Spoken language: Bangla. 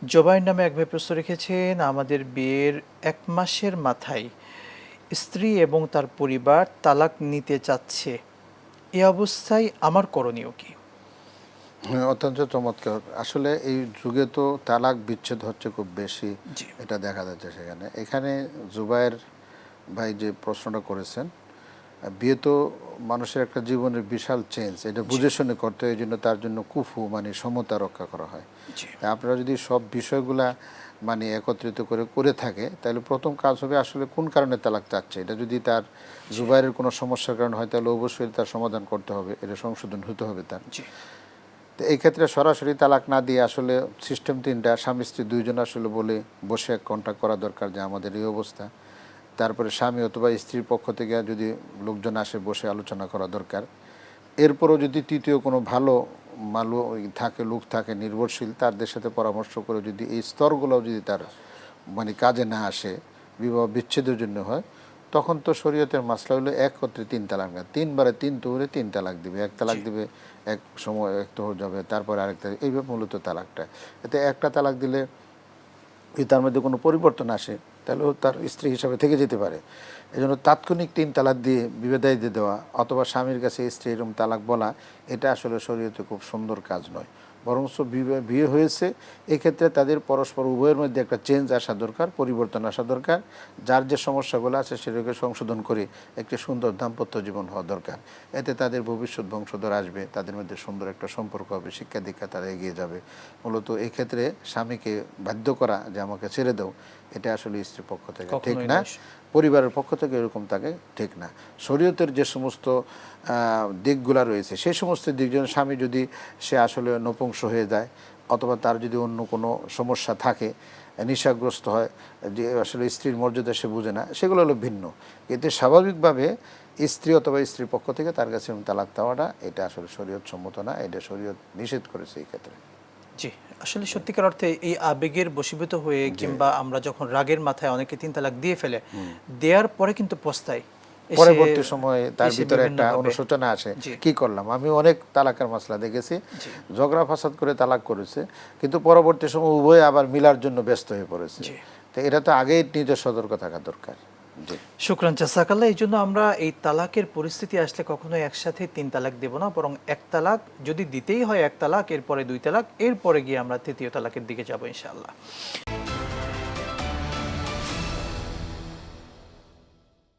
জোবাইর নামে এক ভাই প্রশ্ন রেখেছেন, আমাদের বিয়ের 1 মাসের মাথায় স্ত্রী এবং তার পরিবার তালাক নিতে চাচ্ছে, এ অবস্থায় আমার করণীয় কি? হ্যাঁ, অত্যন্ত চমৎকার। আসলে এই যুগে তো তালাক বিচ্ছেদ হচ্ছে খুব বেশি, জি এটা দেখা যাচ্ছে সেখানে। এখানে জুবায়ের ভাই যে প্রশ্নটা করেছেন, বিয়ে তো মানুষের একটা জীবনের বিশাল চেঞ্জ, এটা জি বুঝে শুনে করতে হয়। এই জন্য তার জন্য কুফু মানে সমতা রক্ষা করা হয়। জি তাই আপনারা যদি সব বিষয়গুলা মানে একত্রিত করে করে থাকে, তাহলে প্রথম কাজ হবে আসলে কোন কারণে তালাক চাচ্ছে। এটা যদি তার জি জুবাইরের কোনো সমস্যার কারণে হয়, তাহলে অবশ্যই তার সমাধান করতে হবে, এটা সংশোধন হতে হবে তার। জি তো এই ক্ষেত্রে সরাসরি তালাক না দিয়ে আসলে সিস্টেম তিনটা, স্বামী স্ত্রী দুইজন আসলে বলে বসে কন্ট্যাক্ট করা দরকার যে আমাদের এই অবস্থা। তারপরে স্বামী অথবা স্ত্রীর পক্ষ থেকে যদি লোকজন আসে, বসে আলোচনা করা দরকার। এরপরও যদি তৃতীয় কোনো ভালো মালো থাকে, লোক থাকে নির্ভরশীল, তাদের সাথে পরামর্শ করে যদি এই স্তরগুলোও যদি তার মানে কাজে না আসে, বিবাহ বিচ্ছেদের জন্য হয়, তখন তো শরীয়তের মাসলা হলো একত্রে 3 তালাক না, 3 বারে 3 তুহরে 3 তালাক দিবে। এক তালাক জি দিবে এক সময়, এক তোহর যাবে, তারপরে আরেকটা, এইভাবে মূলত তালাকটা। এতে একটা তালাক দিলে যদি তার মধ্যে কোনো পরিবর্তন আসে, তাহলেও তার স্ত্রী হিসাবে থেকে যেতে পারে। এই জন্য তাৎক্ষণিক 3 তালাক দিয়ে বিবাদায় দিয়ে দেওয়া অথবা স্বামীর কাছে স্ত্রী এরকম তালাক বলা, এটা আসলে শরীয়তে খুব সুন্দর কাজ নয়। বরঞ্চ বিয়ে হয়েছে, এক্ষেত্রে তাদের পরস্পর উভয়ের মধ্যে একটা চেঞ্জ আসা দরকার, পরিবর্তন আসা দরকার। যার যে সমস্যাগুলো আছে সেটাকে সংশোধন করে একটি সুন্দর দাম্পত্য জীবন হওয়া দরকার। এতে তাদের ভবিষ্যৎ বংশধর আসবে, তাদের মধ্যে সুন্দর একটা সম্পর্ক হবে, শিক্ষা দীক্ষা তারা এগিয়ে যাবে। মূলত এই ক্ষেত্রে স্বামীকে বাধ্য করা যে আমাকে ছেড়ে দাও, এটা আসলে স্ত্রীর পক্ষ থেকে ঠিক কখনোই না, নয়। পরিবারের পক্ষ থেকে এরকম তাকে ঠিক না। শরীয়তের যে সমস্ত দিকগুলা রয়েছে, সেই সমস্ত দিক যেন স্বামী যদি সে আসলে নপুংস হয়ে যায় অথবা তার যদি অন্য কোনো সমস্যা থাকে, নেশাগ্রস্ত হয়, যে আসলে স্ত্রীর মর্যাদা সে বুঝে না, সেগুলো হলো ভিন্ন। এতে স্বাভাবিকভাবে স্ত্রী অথবা স্ত্রীর পক্ষ থেকে তার কাছে তালাক দেওয়াটা, এটা আসলে শরীয়ত সম্মত না, এটা শরীয়ত নিষেধ করেছে এই ক্ষেত্রে। জি আসলে সত্যিকার অর্থে এই আবেগের বশীভূত হয়ে জি, কিংবা আমরা যখন রাগের মাথায় অনেকে 3 তালাক দিয়ে ফেলে, দেওয়ার পরে কিন্তু পস্তায়, এসে পরবর্তী সময়ে তার এসে ভিতরে একটা বিভিন্নভাবে। অনুশোচনা আসে, জি কি করলাম। আমি অনেক তালাকের মাসলা দেখেছি, জি ঝগড়া ফাসাদ করে তালাক করেছে, কিন্তু পরবর্তী সময় উভয়ে আবার মিলার জন্য ব্যস্ত হয়ে পড়েছে। জি তো এটা তো আগেই নিজের সতর্ক থাকা দরকার। জি, শুকরান জাযাকাল্লাহ। এই জন্য আমরা এই তালাকের পরিস্থিতি আসলে কখনোই একসাথে 3 তালাক দেব না, বরং 1 তালাক যদি দিতেই হয় 1 তালাক, এরপরে 2 তালাক, এরপরে গিয়ে আমরা তৃতীয় তালাকের দিকে যাব ইনশাআল্লাহ।